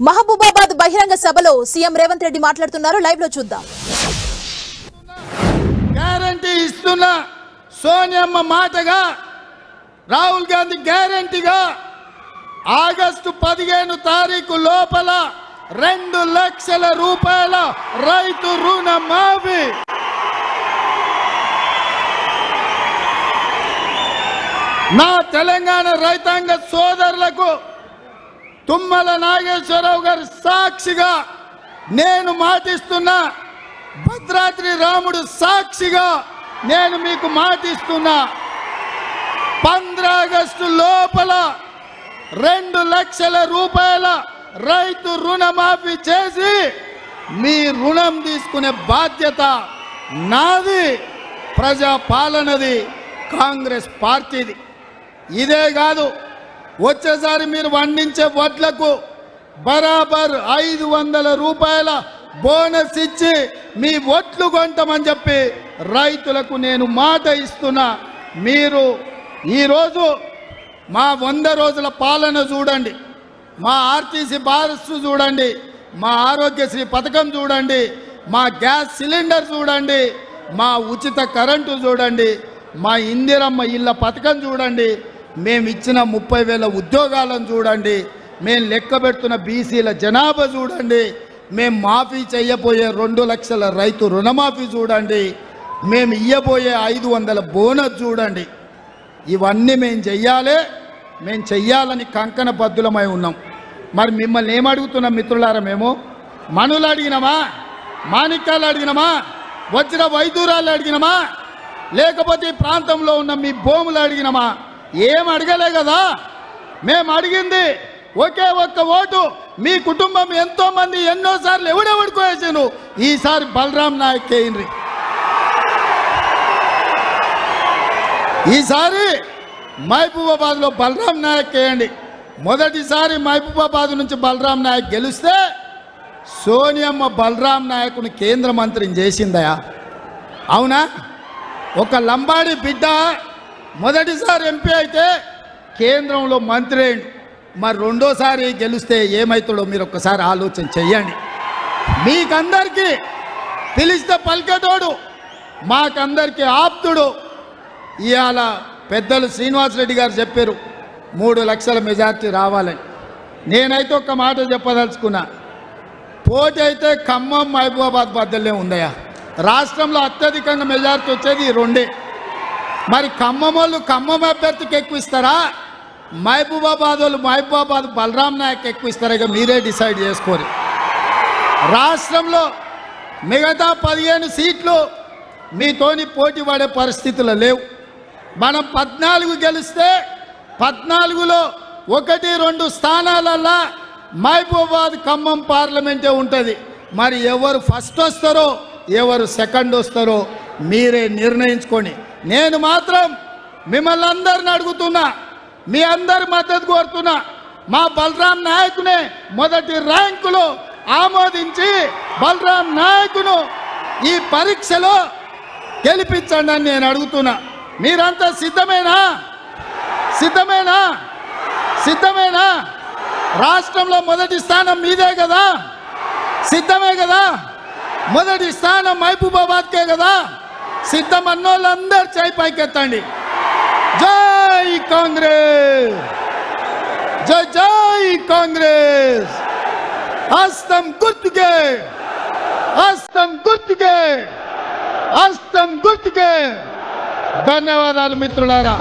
మహబూబాబాద్ బహిరంగ సభలో సీఎం రేవంత్ రెడ్డి మాట్లాడుతున్నారు. లైవ్ లో చూద్దాం. గ్యారెంటీ ఇస్తున్నా సోనియమ్మ మాటగా రాహుల్ గాంధీ గ్యారెంటీగా ఆగస్టు 15 తారీఖు లోపల 2 లక్షల రూపాయల రైతు రుణమాఫీ. నా తెలంగాణ రైతాంగ సోదరులకు తుమ్మల నాగేశ్వరరావు గారి సాక్షిగా నేను మాటిస్తున్నా, భద్రాద్రి రాముడు సాక్షిగా నేను మీకు మాటిస్తున్నా, 15 ఆగస్టు లోపల 2 లక్షల రూపాయల రైతు రుణమాఫీ చేసి మీ రుణం తీసుకునే బాధ్యత నాది, ప్రజా పాలనది, కాంగ్రెస్ పార్టీది. ఇదే కాదు, వచ్చేసారి మీరు పండించే వడ్లకు బరాబర్ 500 రూపాయల బోనస్ ఇచ్చి మీ వడ్లు కొంటామని చెప్పి రైతులకు నేను మాట ఇస్తున్నా. మీరు ఈరోజు మా 100 రోజుల పాలన చూడండి, మా ఆర్టీసీ బస్సు చూడండి, మా ఆరోగ్యశ్రీ పథకం చూడండి, మా గ్యాస్ సిలిండర్ చూడండి, మా ఉచిత కరెంటు చూడండి, మా ఇందిరమ్మ ఇళ్ళ పథకం చూడండి, మేము ఇచ్చిన 30,000 ఉద్యోగాలను చూడండి, మేము లెక్క పెడుతున్న బీసీల జనాభా చూడండి, మేము మాఫీ చేయబోయే 2 లక్షల రైతు రుణమాఫీ చూడండి, మేము ఇయ్యబోయే 500 బోనస్ చూడండి. ఇవన్నీ మేము చెయ్యాలని కంకణ బద్దులమై ఉన్నాం. మరి మిమ్మల్ని ఏమడుగుతున్నాం మిత్రులారా? మేము మనులు అడిగినామా, మాణిక్యాలు అడిగినామా, వజ్ర వైదూరాలు అడిగినామా, లేకపోతే ఈ ప్రాంతంలో ఉన్న మీ భూములు అడిగినామా? ఏం అడగలే కదా. మేము అడిగింది ఒకే ఒక్క ఓటు. మీ కుటుంబం ఎంతో మంది ఎన్నోసార్లు ఎవడెవడికో వేసాను, ఈసారి బలరాం నాయక్ కేయండి. ఈసారి మహబూబాబాద్లో బలరాం నాయక్ వేయండి. మొదటిసారి మహబూబాబాద్ నుంచి బలరాం నాయక్ గెలిస్తే సోనియమ్మ బలరాం నాయకుని కేంద్ర మంత్రిని చేసిందయా? అవునా? ఒక లంబాడి బిడ్డ మొదటిసారి ఎంపీ అయితే కేంద్రంలో మంత్రి అయ్యిండు. మరి రెండోసారి గెలిస్తే ఏమవుతాడో మీరు ఒక్కసారి ఆలోచన చెయ్యండి. మీకందరికీ పిలిస్తే పలికేటోడు, మాకందరికీ ఆప్తుడు. ఇవాళ పెద్దలు శ్రీనివాసరెడ్డి గారు చెప్పారు 3 లక్షల మెజార్టీ రావాలని. నేనైతే ఒక్క మాట చెప్పదలుచుకున్నా, పోటీ అయితే ఖమ్మం మహబూబాబాద్ బద్దలే ఉందయా. రాష్ట్రంలో అత్యధికంగా మెజార్టీ వచ్చేది ఈ 2. మరి ఖమ్మం వాళ్ళు ఖమ్మం అభ్యర్థికి ఎక్కువ ఇస్తారా, మహబూబాబాద్ వాళ్ళు మహబూబాబాద్ బలరాం నాయక్ ఎక్కువ ఇస్తారా? ఇక మీరే డిసైడ్ చేసుకోరు. రాష్ట్రంలో మిగతా 15 సీట్లు మీతోని పోటీ పడే పరిస్థితులు లేవు. మనం 14 గెలిస్తే 14లో 1-2 స్థానాలల్లా మహబూబాబాద్ ఖమ్మం పార్లమెంటే ఉంటుంది. మరి ఎవరు ఫస్ట్ వస్తారో ఎవరు సెకండ్ వస్తారో మీరే నిర్ణయించుకోండి. నేను మాత్రం మిమ్మల్ని అందరిని అడుగుతున్నా, మీ అందరి మద్దతు కోరుతున్నా, మా బలరాం నాయకునే మొదటి ర్యాంకులో ఆమోదించి బలరాం నాయకును ఈ పరీక్షలో గెలిపించండి అని నేను అడుగుతున్నా. మీరంతా సిద్ధమేనా? సిద్ధమేనా? సిద్ధమేనా? రాష్ట్రంలో మొదటి స్థానం మీదే కదా, సిద్ధమే కదా. మొదటి స్థానం మహబూబాబాద్కే కదా. సిద్ధం అన్నోళ్ళందరూ చేయి పైకెత్తండి. జై కాంగ్రెస్, జై జై కాంగ్రెస్. హస్తం గుర్తుకే, హస్తం గుర్తుకే, హస్తం గుర్తుకే. ధన్యవాదాలు మిత్రులారా.